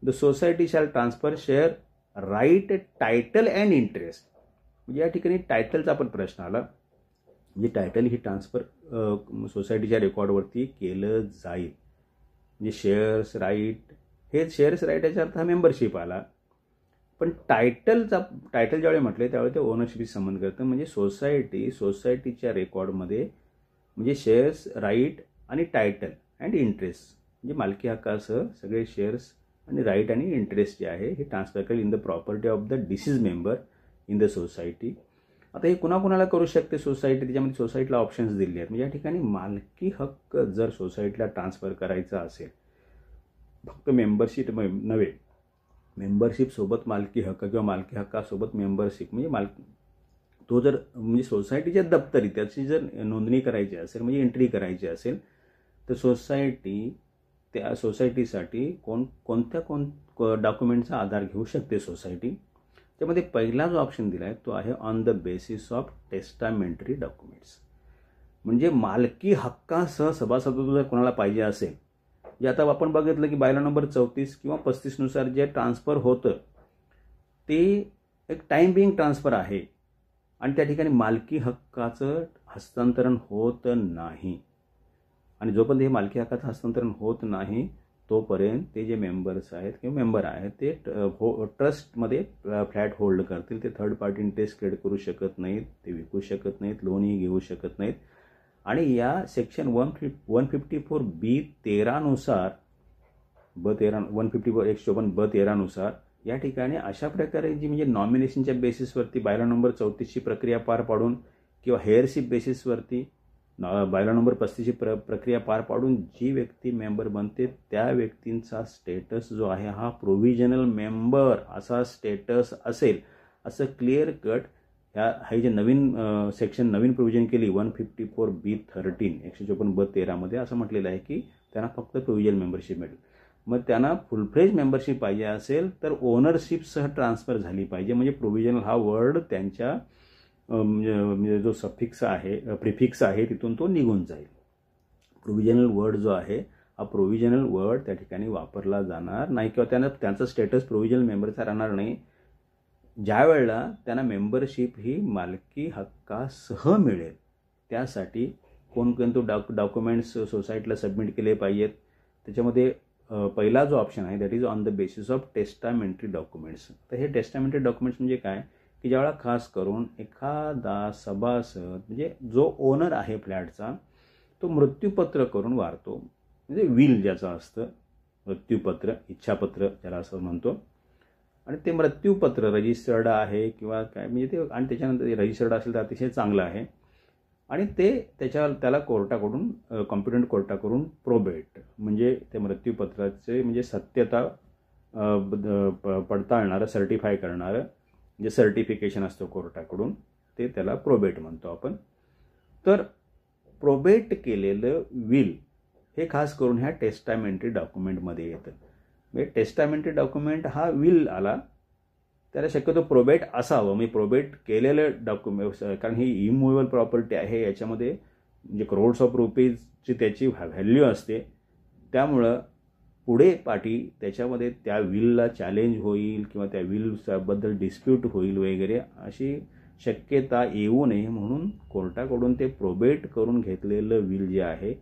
the society shall transfer share right title and interest. म्हणजे या ठिकाणी टायटलचा पण प्रश्न आला. म्हणजे टायटल ही ट्रान्सफर सोसायटीच्या रेकॉर्डवरती केलं जाईल. म्हणजे शेअर्स राईट, हे शेअर्स राईट याचा अर्थ हा मेंबरशिप आला. पण टायटल ज्यावेळी म्हटले त्यावेळी ते ओनरशिपशी संबंध करतं. म्हणजे सोसायटीच्या रेकॉर्डमध्ये म्हणजे शेअर्स राईट आणि टायटल अँड इंटरेस्ट म्हणजे मालकी हक्कासह सगळे शेअर्स आणि राईट आणि इंटरेस्ट जे आहे हे ट्रान्सफर करेल in the property of the deceased member in the society. आता हे कुणाकुणाला करू शकते सोसायटी, त्याच्यामध्ये सोसायटीला ऑप्शन्स दिले आहेत. म्हणजे या ठिकाणी मालकी हक्क जर सोसायटीला ट्रान्सफर करायचा असेल फक्त मेंबरशिप नव्हे, मेंबरशिप सोबत मालकी हक्क किंवा मालकी हक्कासोबत मेंबरशिप म्हणजे तो जर म्हणजे सोसायटीच्या दप्तरी त्याची जर नोंदणी करायची असेल म्हणजे एंट्री करायची असेल तर त्या सोसायटीसाठी कोणत्या डॉक्युमेंटचा आधार घेऊ शकते सोसायटी. त्यामध्ये पहिला जो ऑप्शन दिला आहे तो आहे on the basis of testamentary documents. म्हणजे मालकी हक्कासह सभासदत्व जर कोणाला पाहिजे असेल, जे आता आपण बघितलं की बायलॉ नंबर 34 किंवा 35 नुसार जे ट्रान्सफर होतं ते एक टाईम बिंग ट्रान्सफर आहे आणि त्या ठिकाणी मालकी हक्काचं हस्तांतरण होत नाही. आणि जोपर्यंत हे मालकी हक्काचं हस्तांतरण होत नाही तोपर्यंत ते जे मेंबर्स आहेत किंवा मेंबर आहेत ते ट्रस्टमध्ये फ्लॅट होल्ड करतील. ते थर्ड पार्टी इंटरेस्ट क्रिएट करू शकत नाहीत, ते विकू शकत नाहीत, लोनही घेऊ शकत नाहीत. आणि या सेक्शन 154B13 नुसार 154(1)(ब)(13) नुसार या ठिकाणी अशा प्रकारे जी म्हणजे नॉमिनेशनच्या बेसिसवरती बायलॉ नंबर 34ची प्रक्रिया पार पाडून किंवा हेअरशिप बेसिसवरती बायलॉ नंबर 35ची प्रक्रिया पार पाडून जी व्यक्ती मेंबर बनते त्या व्यक्तींचा स्टेटस जो आहे हा प्रोव्हिजनल मेंबर असा स्टेटस असेल, असं क्लिअर कट हे जे नवीन सेक्शन नवीन प्रोव्हिजन केली 154B13 154(ब)(13) मध्ये असं म्हटलेलं आहे की त्यांना फक्त प्रोव्हिजनल मेंबरशिप मिळेल. मग त्यांना फुलफ्लेज मेंबरशिप पाहिजे असेल तर ओनरशिपसह ट्रान्सफर झाली पाहिजे. म्हणजे प्रोव्हिजनल हा वर्ड त्यांच्या म्हणजे जो सफिक्स आहे प्रिफिक्स आहे तिथून तो निघून जाईल. प्रोव्हिजनल वर्ड जो आहे हा प्रोव्हिजनल वर्ड त्या ठिकाणी वापरला जाणार नाही किंवा त्यांचा स्टेटस प्रोव्हिजनल मेंबरचा राहणार नाही. ज्या वेळेला त्यांना मेंबरशिप ही मालकी हक्कासह मिळेल त्यासाठी कोणकोणते डॉक्युमेंट्स सोसायटीला सबमिट केले पाहिजेत. त्याच्यामध्ये पहिला जो ऑप्शन आहे that is on the basis of testamentary documents. तर हे टेस्टामेंटरी डॉक्युमेंट्स म्हणजे काय की ज्यावेळेला खास करून एखादा सभासद म्हणजे जो ओनर आहे फ्लॅटचा तो मृत्यूपत्र करून वारतो, म्हणजे विल ज्याचं असतं, मृत्यूपत्र इच्छापत्र ज्याला असं म्हणतो, आणि ते मृत्यूपत्र रजिस्टर्ड आहे किंवा काय म्हणजे ते, आणि त्याच्यानंतर रजिस्टर्ड असेल तर अतिशय चांगलं आहे. आणि त्याला कोर्टाकडून कॉम्पिटंट कोर्टाकडून प्रोबेट म्हणजे ते मृत्यूपत्राचे म्हणजे सत्यता पडताळणारं सर्टिफाय करणारं जे सर्टिफिकेशन असतं कोर्टाकडून ते त्याला प्रोबेट म्हणतो आपण. तर प्रोबेट केलेलं विल हे खास करून ह्या टेस्टामेंटरी डॉक्युमेंटमध्ये येतं. म्हणजे टेस्टामेंटरी डॉक्युमेंट हा विल आला त्याला शक्यतो प्रोबेट असावं. म्हणजे प्रोबेट केलेलं डॉक्युमेंट, कारण ही इमूव्हेबल प्रॉपर्टी आहे, याच्यामध्ये म्हणजे करोड्स ऑफ रुपीजची त्याची व्हॅल्यू असते. त्यामुळं पुढे पाठी त्याच्यामध्ये त्या विलला चॅलेंज होईल किंवा त्या विलबद्दल डिस्प्यूट होईल वगैरे अशी शक्यता येऊ नये म्हणून कोर्टाकडून ते प्रोबेट करून घेतलेलं विल जे आहे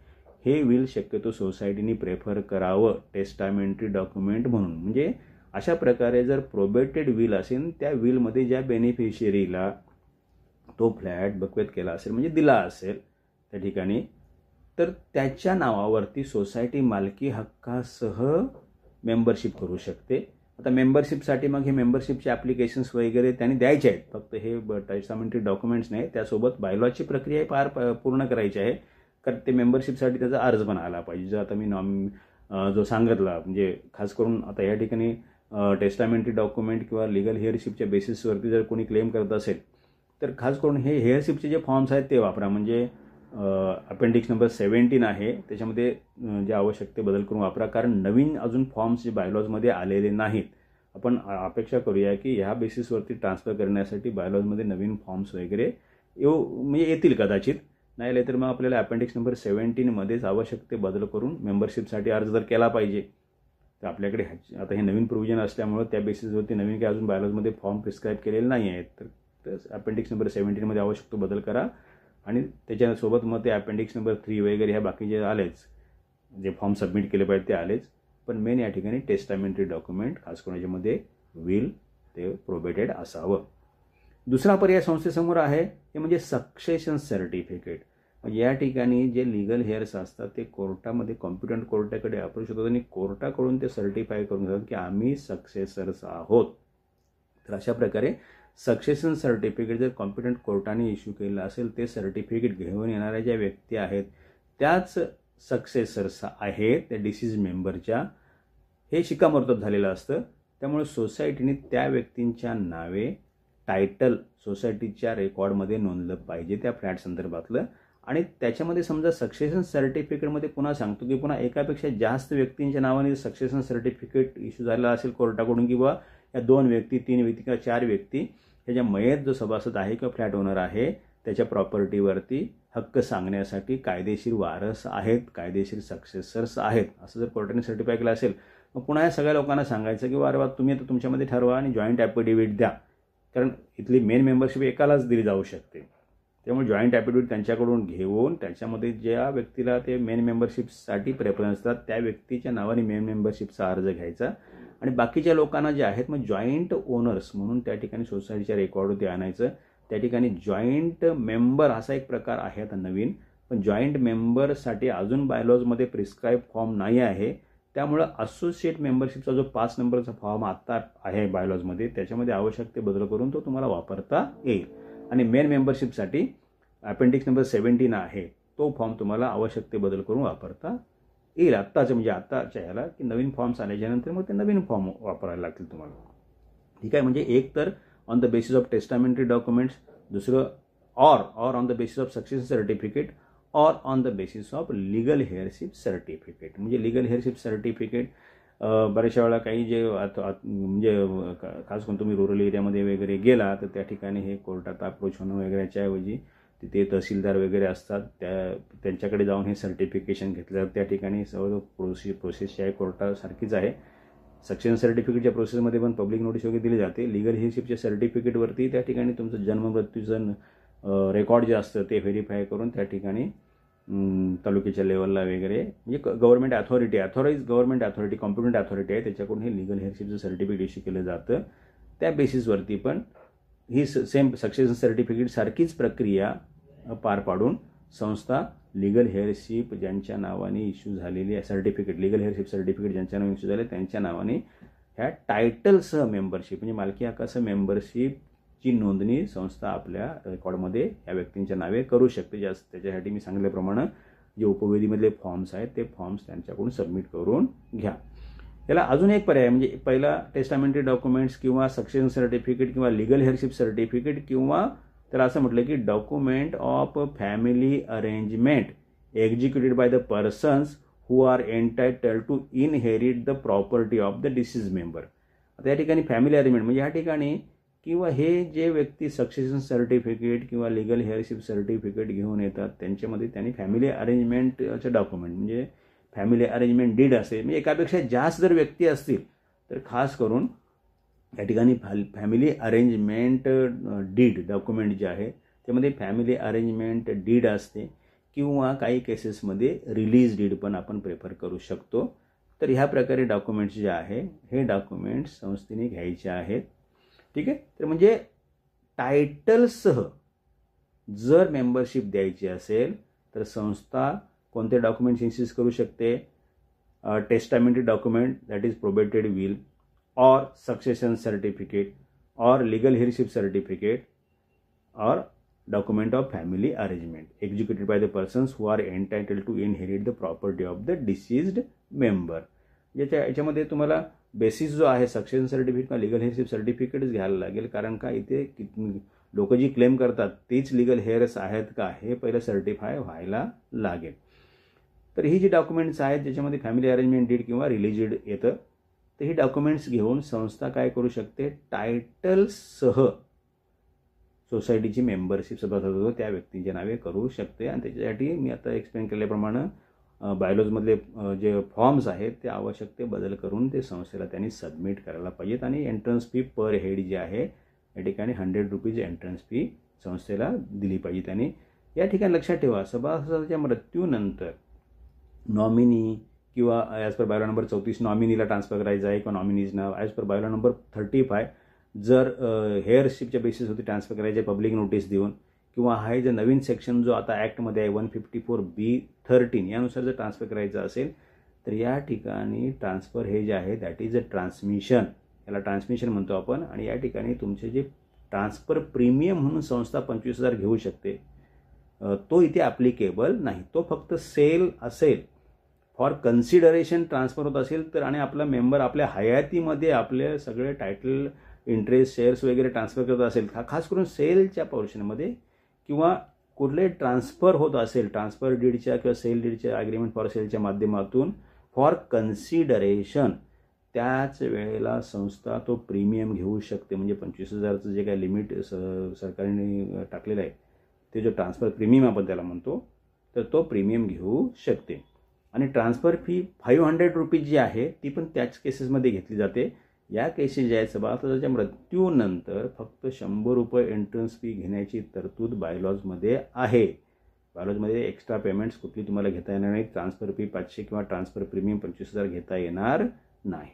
हे विल शक्यतो सोसायटीने प्रेफर करावं टेस्टामेंटरी डॉक्युमेंट म्हणून. म्हणजे अशा प्रकारे जर प्रोबेटेड विल असेल त्या विलमध्ये ज्या बेनिफिशियरीला तो फ्लॅट बकवेत केला असेल म्हणजे दिला असेल त्या ठिकाणी, तर त्याच्या नावावरती सोसायटी मालकी हक्कासह मेंबरशिप करू शकते. आता मेंबरशिपसाठी मग हे मेंबरशिपचे ॲप्लिकेशन्स वगैरे त्यांनी द्यायचे आहेत, फक्त हे टेस्टामेंटरी डॉक्युमेंट्स नाही, त्यासोबत बायलॉची प्रक्रिया पूर्ण करायची आहे. कारण ते मेंबरशिपसाठी त्याचा अर्ज पण आला पाहिजे. जो आता मी जो सांगितला म्हणजे खास करून आता या ठिकाणी टेस्टामेंटरी डॉक्युमेंट किंवा लिगल हेअरशिपच्या बेसिसवरती जर कोणी क्लेम करत असेल तर खास करून हे हेअरशिपचे जे फॉर्म्स आहेत ते वापरा. म्हणजे अपेंडिक्स नंबर 17 आहे त्याच्यामध्ये जे आवश्यक ते बदल करून वापरा, कारण नवीन अजून फॉर्म्स जे बायलॉजमध्ये आलेले नाहीत. आपण अपेक्षा करूया की ह्या बेसिसवरती ट्रान्सफर करण्यासाठी बायलॉजमध्ये नवीन फॉर्म्स वगैरे म्हणजे येतील कदाचित, नाही आले तर मग आपल्याला अपेंडिक्स नंबर 17 मध्येच आवश्यक ते बदल करून मेंबरशिपसाठी अर्ज जर केला पाहिजे. तर आपल्याकडे आता हे नवीन प्रोव्हिजन असल्यामुळे त्या बेसिसवरती नवीन काही अजून बायलॉजमध्ये फॉर्म प्रिस्क्राईब केलेले नाही आहेत, तर अपेंडिक्स नंबर 17 मध्ये आवश्यक तो बदल करा. आणि त्याच्यासोबत मग ते अपेंडिक्स नंबर 3 वगैरे ह्या बाकीचे आलेच, जे फॉर्म सबमिट केले पाहिजे ते आलेच. पण मेन या ठिकाणी टेस्टामेंटरी डॉक्युमेंट खास करून याच्यामध्ये विल ते प्रोबेटेड असावं. दुसरा पर्याय संस्थेसमोर आहे ते म्हणजे सक्सेशन सर्टिफिकेट. म्हणजे या ठिकाणी जे लिगल हेअर्स असतात ते कोर्टामध्ये कॉम्पिटंट कोर्टाकडे अप्रोच होतात आणि कोर्टाकडून ते सर्टिफाय करून घेतात की आम्ही सक्सेसर्स आहोत. तर अशा प्रकारे सक्सेशन सर्टिफिकेट जर कॉम्पिटंट कोर्टाने इश्यू केलं असेल ते सर्टिफिकेट घेऊन येणाऱ्या ज्या व्यक्ती आहेत त्याच सक्सेसर्स आहेत त्या डिसीज मेंबरच्या. हे शिक्कामोर्तब झालेलं असतं. त्यामुळे सोसायटीने त्या व्यक्तींच्या नावे टायटल सोसायटीच्या रेकॉर्डमध्ये नोंदलं पाहिजे त्या फ्लॅट संदर्भातलं. आणि त्याच्यामध्ये समजा सक्सेशन सर्टिफिकेटमध्ये पुन्हा सांगतो की पुन्हा एकापेक्षा जास्त व्यक्तींच्या नावाने सक्सेशन सर्टिफिकेट इश्यू झालं असेल कोर्टाकडून, किंवा या 2 व्यक्ती 3 व्यक्ती किंवा 4 व्यक्ती ह्याच्या मयत जो सभासद आहे किंवा फ्लॅट ओनर आहे त्याच्या प्रॉपर्टीवरती हक्क सांगण्यासाठी कायदेशीर वारस आहेत, कायदेशीर सक्सेसर्स आहेत, असं जर कोर्टाने सर्टिफाय केलं असेल, मग पुन्हा या सगळ्या लोकांना सांगायचं की अरे वा तुम्ही आता तुमच्यामध्ये ठरवा आणि जॉईंट ॲफिडेव्हिट द्या. कारण इथली मेन मेंबरशिप एकालाच दिली जाऊ शकते. त्यामुळे जॉईंट ॲफिडेव्हिट त्यांच्याकडून घेऊन त्याच्यामध्ये ज्या व्यक्तीला ते मेन मेंबरशिपसाठी प्रेफरन्स असतात त्या व्यक्तीच्या नावाने मेन मेंबरशिपचा अर्ज घ्यायचा. आणि बाकीच्या लोकांना जे आहेत मग जॉईंट ओनर्स म्हणून त्या ठिकाणी सोसायटीच्या रेकॉर्डवरती आणायचं. त्या ठिकाणी जॉईंट मेंबर असा एक प्रकार आहे आता नवीन, पण जॉईंट मेंबरसाठी अजून बायलॉजमध्ये प्रिस्क्राईब फॉर्म नाही आहे. त्यामुळं असोसिएट मेंबरशिपचा जो 5 नंबरचा फॉर्म आत्ता आहे बायलॉजमध्ये त्याच्यामध्ये आवश्यक ते बदल करून तो तुम्हाला वापरता येईल. आणि मेन मेंबरशिपसाठी अपेंडिक्स नंबर 17 आहे तो फॉर्म तुम्हाला आवश्यक ते बदल करून वापरता येईल. आत्ताचं म्हणजे आत्ताच्या ह्याला की नवीन फॉर्म्स आल्याच्यानंतर मग ते नवीन फॉर्म वापरायला लागतील तुम्हाला. ठीक आहे. म्हणजे एक तर on the basis of testamentary documents, दुसरं or on the basis of succession certificate, or on the basis of legal heirship certificate. म्हणजे लिगल हेअरशिप सर्टिफिकेट बऱ्याचशा वेळा काही जे म्हणजे खास करून तुम्ही रुरल एरियामध्ये वगैरे गेला तर त्या ठिकाणी हे कोर्टात अप्रोच होणं वगैरेच्या ऐवजी तिथे तहसीलदार वगैरे असतात त्यांच्याकडे जाऊन हे सर्टिफिकेशन घेतलं. त्या ठिकाणी सर्व प्रोसेस आहे कोर्टासारखीच आहे. सक्सेशन सर्टिफिकेटच्या प्रोसेसमध्ये पण पब्लिक नोटीस वगैरे दिली जाते. लिगल हेअरशिपच्या सर्टिफिकेटवरती त्या ठिकाणी तुमचं जन्म मृत्यूचं रेकॉर्ड जे असतं ते व्हेरीफाय करून त्या ठिकाणी तालुक्याच्या लेवलला वगैरे म्हणजे government authorise government authority competent authority आहे त्याच्याकडून हे लिगल हेअरशिपचं सर्टिफिकेट इश्यू केलं जातं. त्या बेसिसवरती पण ही सेम सक्सेशन सर्टिफिकेट सारखीच प्रक्रिया पार पाडून संस्था लिगल हेअरशिप ज्यांच्या नावाने इश्यू झालेली आहे सर्टिफिकेट, लिगल हेअरशिप सर्टिफिकेट ज्यांच्या नावाने इश्यू झाले त्यांच्या नावाने ह्या टायटलसह मेंबरशिप म्हणजे मालकी हक्कासह मेंबरशिपची नोंदणी संस्था आपल्या रेकॉर्डमध्ये या व्यक्तींच्या नावे करू शकते. त्याच्यासाठी मी सांगितल्याप्रमाणे जे उपवेदीमधले फॉर्म्स आहेत ते फॉर्म्स त्यांच्याकडून सबमिट करून घ्या. याला अजून एक पर्याय म्हणजे पहिला टेस्टामेंटरी डॉक्युमेंट्स किंवा सक्सेशन सर्टिफिकेट किंवा लिगल हेअरशिप सर्टिफिकेट किंवा त्याला असं म्हटलं की document of family arrangement executed by the persons who are entitled to inherit the property of the deceased member. आता या ठिकाणी फॅमिली अरेंजमेंट म्हणजे या ठिकाणी किंवा हे जे व्यक्ती सक्सेशन सर्टिफिकेट किंवा लिगल हेअरशिप सर्टिफिकेट घेऊन येतात त्यांच्यामध्ये त्यांनी फॅमिली अरेंजमेंटचं डॉक्युमेंट म्हणजे फॅमिली अरेंजमेंट डीड असेल म्हणजे एकापेक्षा जास्त जर व्यक्ती असतील तर खास करून या ठिकाणी फॅमिली अरेंजमेंट डीड डॉक्युमेंट जे आहे त्यामध्ये फॅमिली अरेंजमेंट डीड असते किंवा काही केसेसमध्ये रिलीज डीड पण आपण प्रेफर करू शकतो. तर ह्या प्रकारे डॉक्युमेंट्स जे आहे हे डॉक्युमेंट्स संस्थेने घ्यायचे आहेत. ठीक आहे. तर म्हणजे टायटलसह जर मेंबरशिप द्यायची असेल तर संस्था कोणते डॉक्युमेंट्स इन्सिस्ट करू शकते? Testamentary document that is probated will or succession certificate or legal heirship certificate or document of family arrangement executed by the persons who are entitled to inherit the property of the deceased member. याच्यामध्ये तुम्हाला basis जो आहे succession certificate किंवा legal heirship सर्टिफिकेटच घ्यायला लागेल. कारण का इथे लोक जी क्लेम करतात तीच लिगल हेअर्स आहेत का हे पहिलं सर्टिफाय व्हायला लागेल. तर ही जी डॉक्युमेंट्स आहेत ज्याच्यामध्ये फॅमिली अरेंजमेंट डीड किंवा रिलीज डीड येतं तर ही डॉक्युमेंट्स घेऊन संस्था काय करू शकते? टायटलसह सोसायटीची मेंबरशिप सभासद होतो त्या व्यक्तींच्या नावे करू शकते. आणि त्याच्यासाठी मी आता एक्सप्लेन केल्याप्रमाणे बायोलॉजमधले जे फॉर्म्स आहेत ते आवश्यक ते बदल करून ते संस्थेला त्यांनी सबमिट करायला पाहिजेत. आणि एंट्रन्स फी पर हेड जी आहे या ठिकाणी 100 रुपीज एंट्रन्स फी संस्थेला दिली पाहिजे. त्यांनी या ठिकाणी लक्षात ठेवा सभासदाच्या मृत्यूनंतर नॉमिनी किंवा ॲज पर बायोलॉ नंबर 34 नॉमिनीला ट्रान्सफर करायचं आहे किंवा नॉमिनीज नाव ॲज पर बायोलॉ नंबर 35 जर हेअरशिपच्या बेसिसवरती ट्रान्सफर करायचे पब्लिक नोटीस देऊन किंवा हा जे नवीन सेक्शन जो आता ॲक्टमध्ये आहे 154B13 यानुसार जर ट्रान्सफर करायचं असेल तर या ठिकाणी ट्रान्सफर हे जे आहे दॅट इज अ ट्रान्समिशन, याला ट्रान्समिशन म्हणतो आपण. आणि या ठिकाणी तुमचे जे ट्रान्सफर प्रीमियम म्हणून संस्था 25,000 घेऊ शकते तो इथे ॲप्लिकेबल नाही. तो फक्त सेल असेल फॉर कन्सिडरेशन ट्रान्सफर होत असेल तर आणि आपला मेंबर आपल्या हयातीमध्ये आपले सगळे टायटल, इंटरेस्ट, शेअर्स वगैरे ट्रान्सफर करत असेल, खास करून सेलच्या पोर्शनमध्ये किंवा कुठले ट्रान्सफर होत असेल, ट्रान्सफर डीडच्या किंवा सेल डीडच्या ॲग्रीमेंट फॉर सेलच्या माध्यमातून फॉर कन्सिडरेशन, त्याच वेळेला संस्था तो प्रीमियम घेऊ शकते. म्हणजे 25,000चं जे काही लिमिट सरकारने टाकलेलं आहे ते जो ट्रान्सफर प्रीमियम आपण त्याला म्हणतो, तर तो प्रीमियम घेऊ शकते. आणि ट्रान्सफर फी 500 रुपीज जी आहे ती पण त्याच केसेसमध्ये घेतली जाते. या केसेस ज्या आहेत सभासदाच्या मृत्यूनंतर फक्त 100 रुपये एंट्रन्स फी घेण्याची तरतूद बायलॉजमध्ये आहे. बायलॉजमध्ये एक्स्ट्रा पेमेंट्स कुठली तुम्हाला घेता येणार नाही. ट्रान्सफर फी 500 किंवा ट्रान्सफर प्रीमियम 25,000 घेता येणार नाही.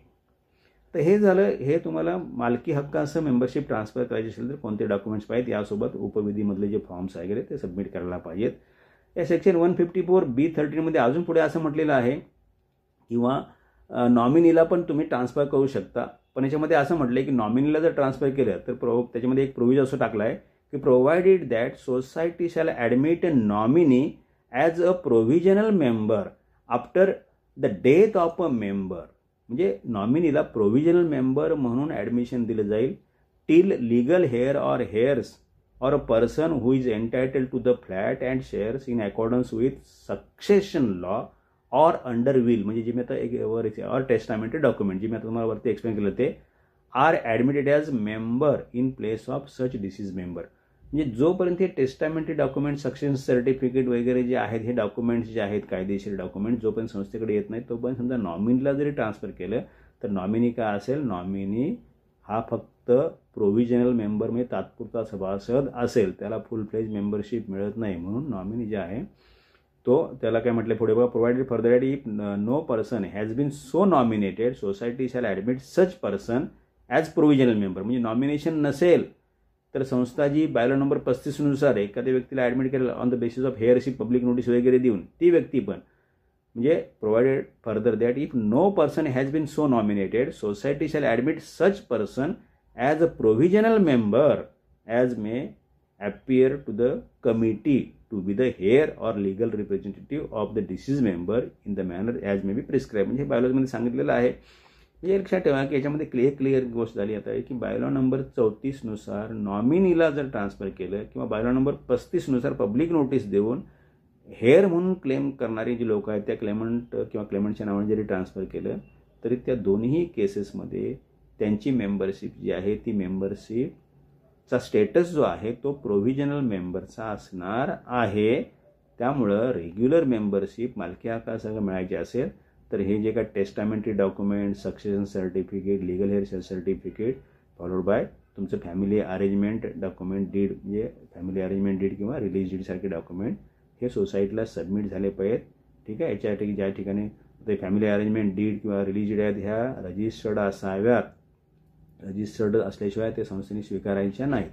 तर हे झालं, हे तुम्हाला मालकी हक्कासह मेंबरशिप ट्रान्सफर करायची असेल तर कोणते डॉक्युमेंट्स पाहिजेत, यासोबत उपविधीमधले जे फॉर्म्स वगैरे ते सबमिट करायला पाहिजेत. या सेक्शन 154B13 मध्ये अजून पुढे असं म्हटलेलं आहे किंवा नॉमिनीला पण तुम्ही ट्रान्सफर करू शकता. पण याच्यामध्ये असं म्हटलं की नॉमिनीला जर ट्रान्सफर केलं तर त्याच्यामध्ये एक प्रोव्हिजन असं टाकला आहे की provided that society shall admit a nominee as a provisional member after the death of a member. म्हणजे नॉमिनीला प्रोव्हिजनल मेंबर म्हणून ॲडमिशन दिलं जाईल till legal hair or hairs or a person who is entitled to the flat and shares in accordance with succession law or under will, म्हणजे जे मी आता एक और testamentary document जे मी आता तुम्हाला वरती एक्सप्लेन केलं ते are admitted as member in place of such deceased member. म्हणजे जोपर्यंत हे टेस्टामेंटरी डॉक्युमेंट, सक्सेशन सर्टिफिकेट वगैरे जे आहेत, हे डॉक्युमेंट्स जे आहेत कायदेशीर डॉक्युमेंट, जोपर्यंत संस्थेकडे येत नाही तोपर्यंत समजा नॉमिनीला जरी ट्रान्सफर केलं तर नॉमिनी काय असेल, नॉमिनी हा फक्त प्रोव्हिजनल मेंबर म्हणजे तात्पुरता सभासद असेल, त्याला फुल फ्लेज मेंबरशिप मिळत नाही. म्हणून नॉमिनी जे आहे तो त्याला काय म्हटलं पुढे बघा, provided for that if no person has been so nominated society shall admit such person as provisional member. म्हणजे नॉमिनेशन नसेल तर संस्था जी बायलॉ नंबर 35 नुसार एखाद्या व्यक्तीला ॲडमिट केलं on the basis of heirship public notice वगैरे देऊन ती व्यक्ती पण म्हणजे provided further that if no person has been so nominated society shall admit such person as a provisional member as may appear to the committee to be the heir or legal representative of the deceased member in the manner as may be prescribed. म्हणजे बायलॉजमध्ये सांगितलेलं आहे. म्हणजे लक्षात ठेवा की याच्यामध्ये clear गोष्ट झाली आता की बायलॉ नंबर 34 नुसार नॉमिनीला जर ट्रान्सफर केलं किंवा बायलॉ नंबर 35 नुसार पब्लिक नोटीस देऊन हेअर म्हणून क्लेम करणारी जी लोक आहेत त्या क्लेमंट किंवा क्लेमंटच्या नावाने जरी ट्रान्सफर केलं तरी त्या दोन्ही केसेसमध्ये त्यांची मेंबरशिप जी आहे ती मेंबरशिपचा स्टेटस जो आहे तो प्रोव्हिजनल मेंबरचा असणार आहे. त्यामुळं रेग्युलर मेंबरशिप मालकी हक्कासह मिळायची असेल तर हे जे काय testamentary document, succession certificate, legal heir certificate followed by तुमचं फॅमिली अरेंजमेंट डॉक्युमेंट डीड म्हणजे फॅमिली अरेंजमेंट डीड किंवा रिलीज डीडसारखे डॉक्युमेंट हे सोसायटीला सबमिट झाले पाहिजेत. ठीक आहे. याच्या ज्या ठिकाणी ते फॅमिली अरेंजमेंट डीड किंवा रिलीज डीड आहेत ह्या रजिस्टर्ड असाव्यात. रजिस्टर्ड असल्याशिवाय ते संस्थेने स्वीकारायच्या नाहीत.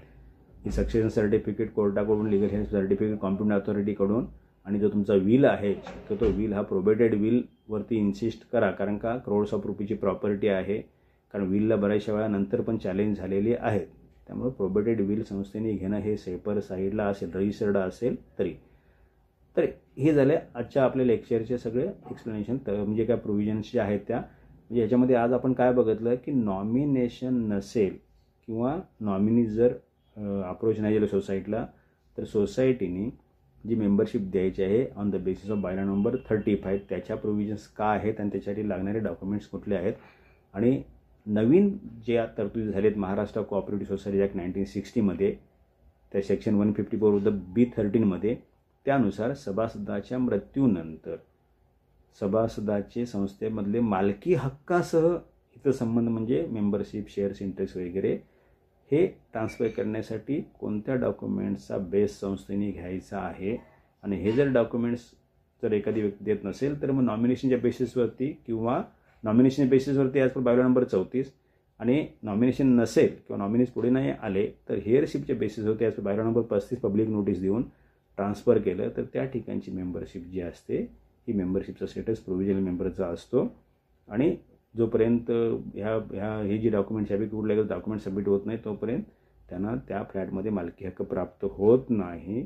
ही सक्सेशन सर्टिफिकेट कोर्टाकडून, लिगल हेअर सर्टिफिकेट कॉम्पिटंट अथॉरिटीकडून आणि जो तुमचा विल आहे तो विल हा प्रोबेटेड विलवरती इन्सिस्ट करा. कारण का करोड्स ऑफ रुपीची प्रॉपर्टी आहे. कारण विलला बऱ्याचशा वेळा नंतर पण चॅलेंज झालेली आहेत. त्यामुळे प्रोबेटेड विल संस्थेने घेणं हे सेपर साईडला असेल, रजिस्टर्ड असेल तरी. तर हे झाले आजच्या आपल्या लेक्चरचे सगळे एक्सप्लेनेशन. तर म्हणजे काय प्रोव्हिजन्स ज्या आहेत त्या म्हणजे याच्यामध्ये आज आपण काय बघितलं की नॉमिनेशन नसेल किंवा नॉमिनी जर अप्रोच नाही केलं सोसायटीला तर सोसायटीने जी मेंबरशिप द्यायची आहे on the basis of bylaw number 35 त्याच्या प्रोव्हिजन्स काय आहेत आणि त्याच्यासाठी लागणारे डॉक्युमेंट्स कुठले आहेत आणि नवीन जे तरतुदी झालेत महाराष्ट्र कोऑपरेटिव्ह सोसायटी ॲक्ट 1960 त्या सेक्शन 154B13 त्यानुसार सभासदाच्या मृत्यूनंतर सभासदाचे संस्थेमधले मालकी हक्कासह हितसंबंध म्हणजे मेंबरशिप, शेअर्स, इंटरेस्ट वगैरे हे ट्रान्सफर करण्यासाठी कोणत्या डॉक्युमेंट्सचा बेस संस्थेने घ्यायचा आहे आणि हे जर डॉक्युमेंट्स जर एखादी व्यक्ती देत नसेल तर मग नॉमिनेशनच्या बेसिसवरती किंवा नॉमिनेशन बेसिसवरती ॲज पर बायलॉ नंबर 34 आणि नॉमिनेशन नसेल किंवा नॉमिनीज पुढे नाही आले तर हेअरशिपच्या बेसिसवरती as per bylaw number 35 public notice देऊन ट्रान्सफर केलं तर त्या ठिकाणची मेंबरशिप जी असते ही मेंबरशिपचा स्टेटस प्रोव्हिजनल मेंबरचा असतो. आणि जोपर्यंत हे जी डॉक्युमेंट्स यापैकी कुठले डॉक्युमेंट सबमिट होत नाही तोपर्यंत त्यांना त्या फ्लॅटमध्ये मालकी हक्क प्राप्त होत नाही.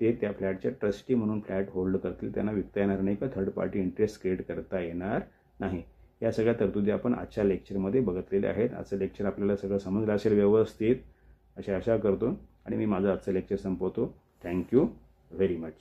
ते त्या फ्लॅटचे ट्रस्टी म्हणून फ्लॅट होल्ड करतील, त्यांना विकता येणार नाही किंवा थर्ड पार्टी इंटरेस्ट क्रिएट करता येणार नाही. या सगळ्या तरतुदी आपण आजच्या लेक्चरमध्ये बघितलेल्या आहेत. आजचं लेक्चर आपल्याला सगळं समजलं असेल व्यवस्थित अशी आशा करतो आणि मी माझं आजचं लेक्चर संपवतो. Thank you very much.